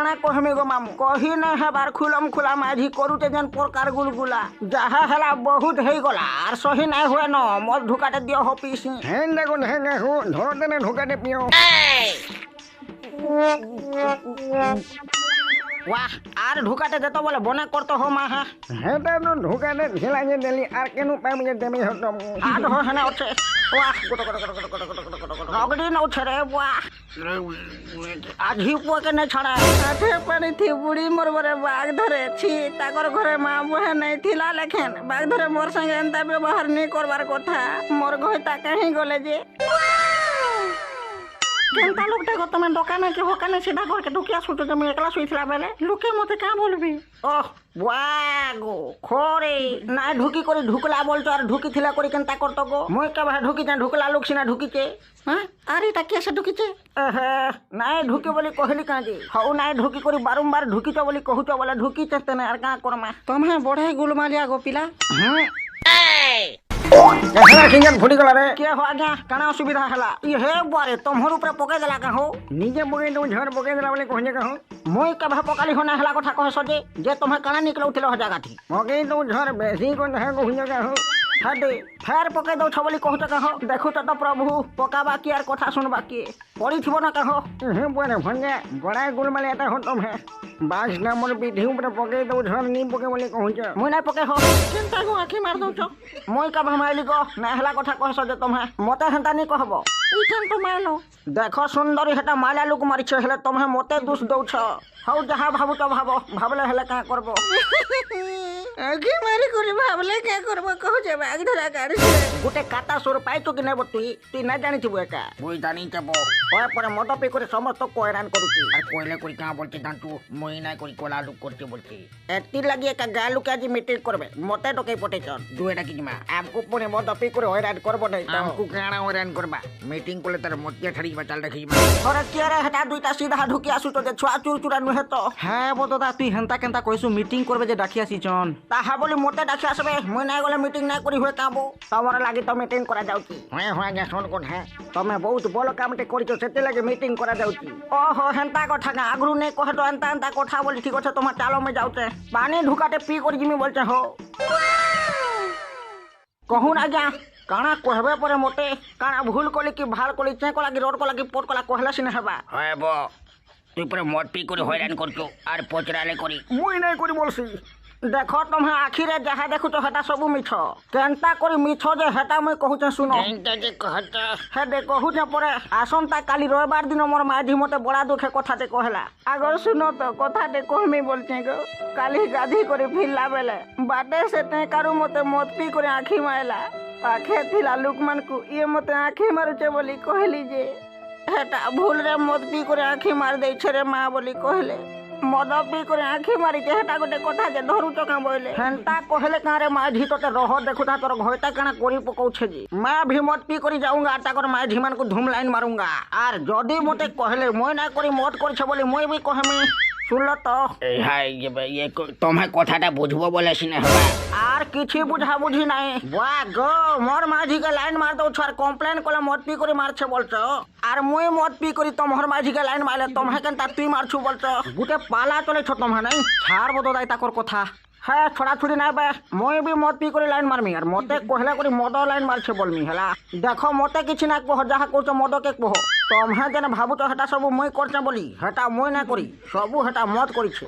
কাଣା কহমি গো মামু কহি না হেবার খুলম খুলা মাঝি করুতে যেন প্রকার গুলগুলা যাহা হেলা বহুত হয়ে গলা আর সহি নাই হুয়ে ন মদ ঢুকাতে দিও হপিসি হ্যাঁ দেখুন ধরতে না ঢুকাতে পিও वाह আর ঢুকাতে যেত বলে বনে করতে হো মা হ্যাঁ হেটা তো ঢুকাতে ঝিলাইয়ে দিলি আর কেন পাইবে দেমি হতো আর হো হেনা উঠে वाह গোট গোট গোট গোট গোট গোট গোট গোট রগড়ি না উঠে রে वाह আজ হিপুকে না ছাড়া আঠে পানি থি বুড়ি মোর বরে বাঘ ধরেছি তাকর ঘরে মা বহে নাই থিলা লেখেন বাঘ ধরে মোর সঙ্গে এন্তা ব্যবহার নি করবার কথা মোর ঘইতা কাহি গলে যে কেনতা লোকটা গো তুমি দোকানে কি হোকানে সিধা ঘরকে ঢুকিয়া শুতো তুমি একলা শুইছিলা বেলে লোকে মতে কা বলবি ওহ বাগো খরে না ঢুকি করে ঢুকলা বলতো আর ঢুকি থিলা করে কেনতা করতো গো মই কে ভাই ঢুকি না ঢুকলা লোক সিনা ঢুকিছে হ্যাঁ আর এটা কেসে ঢুকিছে নাই ঢুকি বলি কহিলি কাজি হউ নাই ঢুকি করে বারংবার ঢুকিছ বলি কহুছ বলে ঢুকিছে তেনে আর কা করমা তুমি বড়ে গুলমালিয়া গো পিলা ফুটি গলা রে কে हो आज्ञा काना असुविधा हला ये हे बारे तमहर ऊपर पके देला का हो নিজে বগে তুমি ঝড় বগে দিলা বলে কহনে কহ মই कभा पकाली होना हला কথা कह सजे जे तुम्हें काना निकलो उठलो हो जागा थी বগে তো ঝড় বেশি কোন হ্যাঁ কহনে কহ हदे फेर पके दो छबली कहू त कहो देखो त प्रभु पकाबा की आर कथा सुनबा की पड़ी थिबो ना कहो হ্যাঁ বলে ভঙ্গে বড়া গুলমালি এটা হতো হ্যাঁ বাস নামর বিধি উপরে পকে তো ঝড় নি পকে বলে কহছ মই নাই पके हो चिंता को आखी मार दो छ মই कभा माइली गो ना हला कथा कह सजे तुम्हें मते हंता नि कहबो इथन तो मारलो देखो सुंदरी हेटा माला लोक मारी छ हेले तुम्हें मते दोष दौ छ हौ जहा भाबु त भाबो भाबले हेले का करबो आखी मारी करी भाबले का करबो कहू जे बाग धरा गाड़ी गुटे काटा सोर पाइ तो कि नै तुई ना जानि थिबो एका বই জানি যাব ওই পরে মদ পে করে সমস্ত কয়রান করুছি আর কইলে করি কা বলতে জানতু মই নাই করি কোলা লুক করতে বলতে এতি লাগি একা গালুকে আজি মিটিং করবে মতে তো কে পটেছন দুইটা কি মা আমকু পুনে মদ পে করে হয়রান করবো নাই তো আমকু কানা হরান করবা মিটিং করলে তার মতিয়া ছাড়ি বা চাল রাখি মা ওরে কি রে হেটা দুইটা সিধা ঢুকি আসু তো যে ছুয়া চুরচুরা নুহে তো হ্যাঁ বদদা তুই হেন্তা কেন্তা কইছু মিটিং করবে যে ডাকি আসিছন তাহা বলি মতে ডাকি আসবে মই নাই গলে মিটিং নাই করি হয়ে কাবো তোমার লাগি তো মিটিং করা যাউছি হ্যাঁ হ্যাঁ যা শোন কোন হ্যাঁ তুমি বহুত বড় কামটে করিছো সেতে লাগে মিটিং করা যাউছি ওহো হেন্তা কথা না আগ্রু নেই কহে তো এন্তা এন্তা কথা বলি ঠিক আছে তোমার চালো মে যাউতে পানি ঢুকাতে পি করি জিমি বলছে হো कहून आज्ञा काना कहबे परे मोटे काना भूल कली कि भाल कली चे कला कि रोड कला कि पोट कला कहला सिने हेबा হয় ব তুই পরে মদ পি করে হয়রান করছো আর পচরালে করি মুই নাই করি বলছি देखो तुम्हें आखिरे जहा देखु तो हेटा सब मिछ केनता करी मिछ जे हेटा मुई कहू छ सुनो এইটা যে कहत हे दे कहू छ परे आसंता काली रविवार दिन मोर माझी मते बड़ा दुखे कथाते कहला आगर सुनो तो कथाते कहमी बोलछे गो काली गाधी करे फिरला बेले बाटे से ते कारू मते मत पी करे आखी मायला पाखे थिला लुकमान को ये मते आखी मारुचे बोली कहली जे हेटा भूल रे मत पी करे आखी मार दे छरे मां बोली कहले मद पी करे आखी मारी जे हेटा गोटे कथा जे धरु चका बोले हेंता कहले कारे माझी तोते रह देखुता तोर घयता काना करी पकौछे जी मैं भी मद पी करी जाऊंगा ताकर माझी मान को धूम लाइन मारूंगा आर जदी मते कहले मोय ना करी मद करछे बोली मोय भी कहमी सुनल तो हाय ये तुम्हें কথাটা বুঝবো বলে সিনে হবা আর কিছু বুঝা বুঝি নাই বাহ গো মোর माझी के लाइन मार दो छर कम्प्लेन कला मद पी करी मारछे बोलछो আর মুই মদ পি করি তোমার माझी के लाइन मारले तुम्हे केनता तुई मारछु बोलछो गुटे पाला चले छ तुम्हा নাই ছাড় বদদাই তাকর কথা হ্যাঁ ছড়া ছুড়ি নাই বে মই भी মদ পি করে লাইন মারমি আর মতে কহলে করে মদ লাইন মারছে বলমি হেলা দেখো মতে কিছু না কহ যাহা কইছ মদকে কহ তোমহে যেন ভাবুছ হেটা সব মই করছে বলি হেটা মই না করি সবু হেটা মদ করিছে